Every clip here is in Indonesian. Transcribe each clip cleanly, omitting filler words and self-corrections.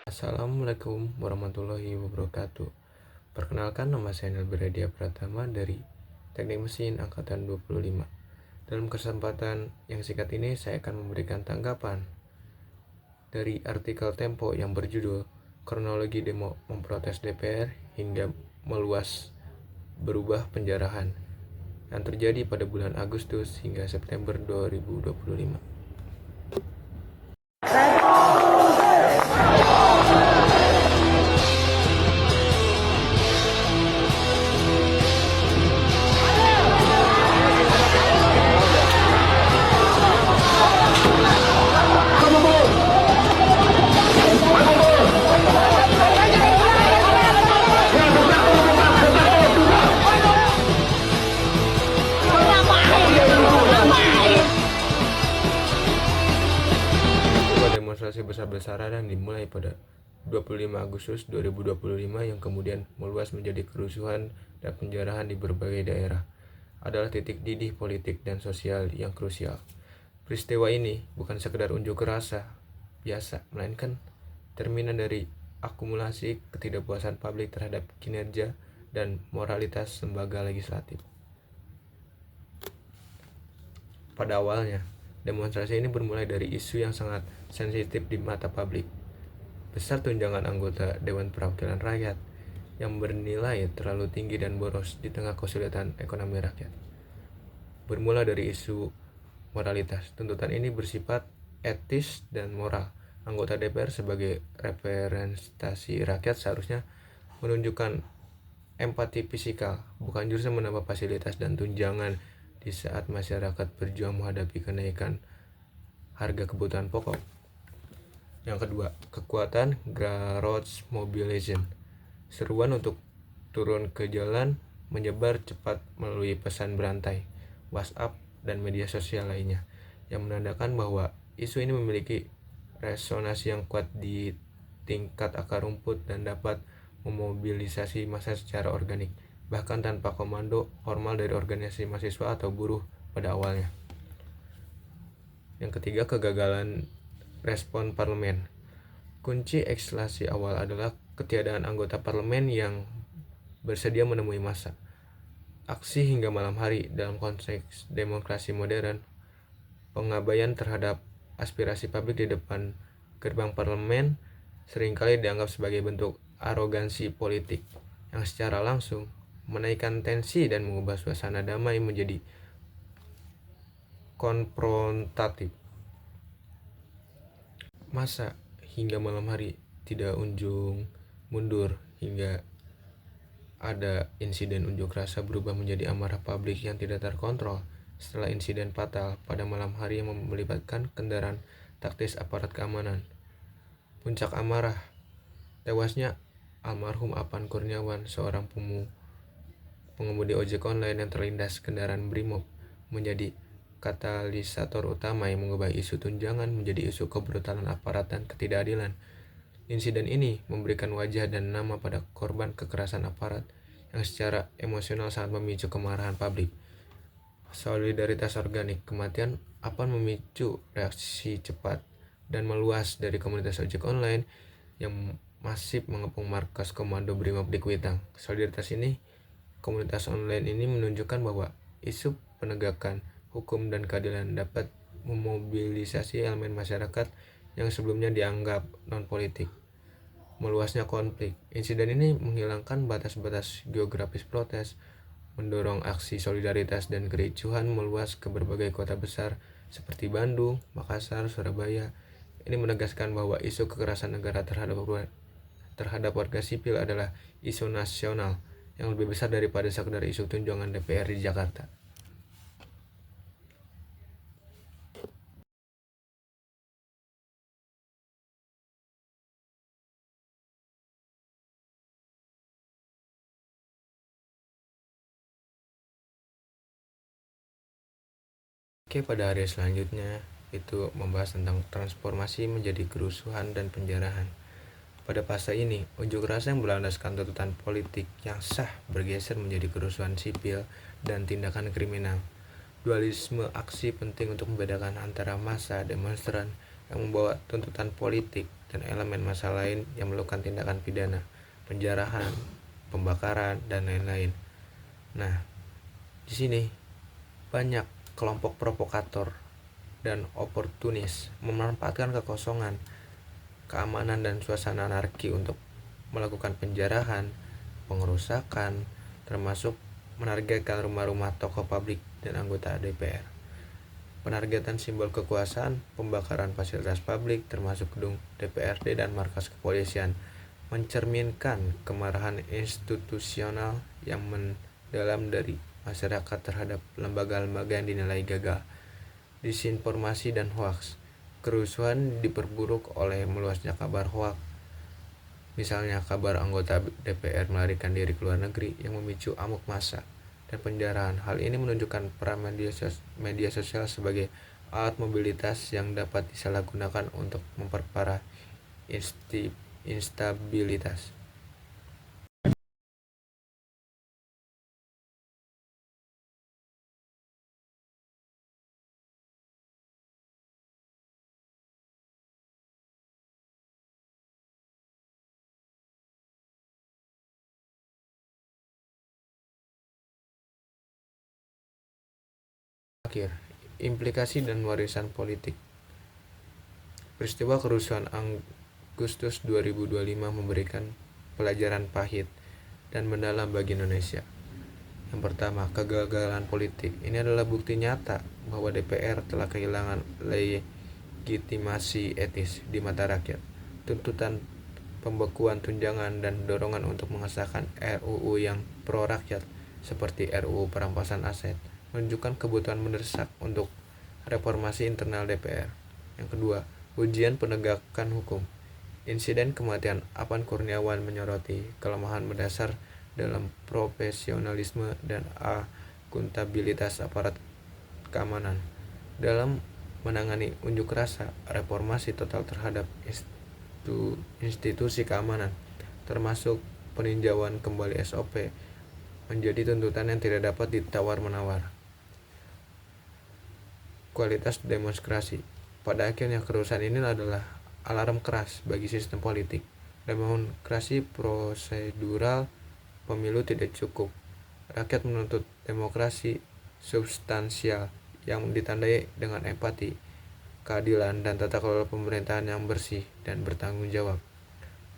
Assalamualaikum warahmatullahi wabarakatuh. Perkenalkan, nama saya Nelbradia Pratama dari Teknik Mesin Angkatan 25. Dalam kesempatan yang singkat ini saya akan memberikan tanggapan dari artikel Tempo yang berjudul Kronologi Demo Memprotes DPR hingga Meluas Berubah Penjarahan yang terjadi pada bulan Agustus hingga September 2025. Demonstrasi besar-besaran yang dimulai pada 25 Agustus 2025 yang kemudian meluas menjadi kerusuhan dan penjarahan di berbagai daerah adalah titik didih politik dan sosial yang krusial. Peristiwa ini bukan sekedar unjuk rasa biasa, melainkan cerminan dari akumulasi ketidakpuasan publik terhadap kinerja dan moralitas lembaga legislatif. Pada awalnya, demonstrasi ini bermulai dari isu yang sangat sensitif di mata publik. Besar tunjangan anggota Dewan Perwakilan Rakyat yang bernilai terlalu tinggi dan boros di tengah kesulitan ekonomi rakyat. Bermula dari isu moralitas, tuntutan ini bersifat etis dan moral. Anggota DPR sebagai representasi rakyat seharusnya menunjukkan empati fisikal, bukan justru menambah fasilitas dan tunjangan di saat masyarakat berjuang menghadapi kenaikan harga kebutuhan pokok. Yang kedua, kekuatan grassroots mobilization. Seruan untuk turun ke jalan menyebar cepat melalui pesan berantai, WhatsApp, dan media sosial lainnya, yang menandakan bahwa isu ini memiliki resonansi yang kuat di tingkat akar rumput dan dapat memobilisasi massa secara organik, bahkan tanpa komando formal dari organisasi mahasiswa atau buruh pada awalnya. Yang ketiga, kegagalan respon parlemen. Kunci eksaltasi awal adalah ketiadaan anggota parlemen yang bersedia menemui massa. Aksi hingga malam hari dalam konteks demokrasi modern, pengabaian terhadap aspirasi publik di depan gerbang parlemen seringkali dianggap sebagai bentuk arogansi politik yang secara langsung menaikkan tensi dan mengubah suasana damai menjadi konfrontatif. Masa hingga malam hari tidak unjung mundur hingga ada insiden unjuk rasa berubah menjadi amarah publik yang tidak terkontrol setelah insiden fatal pada malam hari yang melibatkan kendaraan taktis aparat keamanan. Puncak amarah, tewasnya almarhum Apan Kurniawan, seorang pengemudi ojek online yang terlindas kendaraan Brimob, menjadi katalisator utama yang mengubah isu tunjangan menjadi isu kebrutalan aparat dan ketidakadilan. Insiden ini memberikan wajah dan nama pada korban kekerasan aparat yang secara emosional sangat memicu kemarahan publik. Solidaritas organik kematian Apan memicu reaksi cepat dan meluas dari komunitas ojek online yang masif mengepung markas komando Brimob di Kuitang. Komunitas online ini menunjukkan bahwa isu penegakan hukum dan keadilan dapat memobilisasi elemen masyarakat yang sebelumnya dianggap non-politik. Meluasnya konflik, insiden ini menghilangkan batas-batas geografis protes, mendorong aksi solidaritas dan kericuhan meluas ke berbagai kota besar seperti Bandung, Makassar, Surabaya. Ini menegaskan bahwa isu kekerasan negara terhadap warga sipil adalah isu nasional yang lebih besar daripada sekedar isu tunjangan DPR di Jakarta. Pada hari selanjutnya itu membahas tentang transformasi menjadi kerusuhan dan penjarahan. Pada fase ini, unjuk rasa yang berlandaskan tuntutan politik yang sah bergeser menjadi kerusuhan sipil dan tindakan kriminal. Dualisme aksi penting untuk membedakan antara massa demonstran yang membawa tuntutan politik dan elemen massa lain yang melakukan tindakan pidana, penjarahan, pembakaran, dan lain-lain. Nah, di sini banyak kelompok provokator dan oportunis memanfaatkan kekosongan, keamanan, dan suasana anarki untuk melakukan penjarahan, pengerusakan, termasuk menargetkan rumah-rumah tokoh publik dan anggota DPR. Penargetan simbol kekuasaan, pembakaran fasilitas publik termasuk gedung DPRD dan markas kepolisian, mencerminkan kemarahan institusional yang mendalam dari masyarakat terhadap lembaga-lembaga yang dinilai gagal. Disinformasi dan hoaks. Kerusuhan diperburuk oleh meluasnya kabar hoaks. Misalnya kabar anggota DPR melarikan diri ke luar negeri yang memicu amuk massa dan penjarahan. Hal ini menunjukkan peran media sosial sebagai alat mobilitas yang dapat disalahgunakan untuk memperparah instabilitas. Akhir, implikasi dan warisan politik. Peristiwa kerusuhan Agustus 2025 memberikan pelajaran pahit dan mendalam bagi Indonesia. Yang pertama, kegagalan politik. Ini adalah bukti nyata bahwa DPR telah kehilangan legitimasi etis di mata rakyat. Tuntutan pembekuan tunjangan dan dorongan untuk mengesahkan RUU yang pro rakyat seperti RUU perampasan aset menunjukkan kebutuhan mendesak untuk reformasi internal DPR. Yang kedua, ujian penegakan hukum. Insiden kematian Apan Kurniawan menyoroti kelemahan mendasar dalam profesionalisme dan akuntabilitas aparat keamanan dalam menangani unjuk rasa. Reformasi total terhadap institusi keamanan, termasuk peninjauan kembali SOP, menjadi tuntutan yang tidak dapat ditawar-menawar. Kualitas demonstrasi. Pada akhirnya kerusuhan ini adalah alarm keras bagi sistem politik. Demokrasi prosedural pemilu tidak cukup. Rakyat menuntut demokrasi substansial yang ditandai dengan empati, keadilan, dan tata kelola pemerintahan yang bersih dan bertanggung jawab.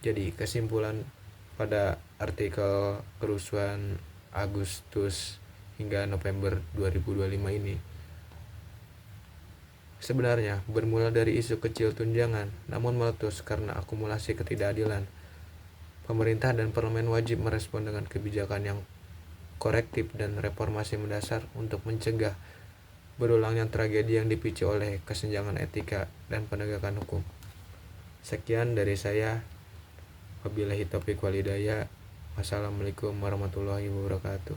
Jadi kesimpulan pada artikel kerusuhan Agustus hingga November 2025 ini sebenarnya bermula dari isu kecil tunjangan, namun meletus karena akumulasi ketidakadilan. Pemerintah dan parlemen wajib merespon dengan kebijakan yang korektif dan reformasi mendasar untuk mencegah berulangnya tragedi yang dipicu oleh kesenjangan etika dan penegakan hukum. Sekian dari saya. Wabillahi taufiq wal hidayah. Wassalamualaikum warahmatullahi wabarakatuh.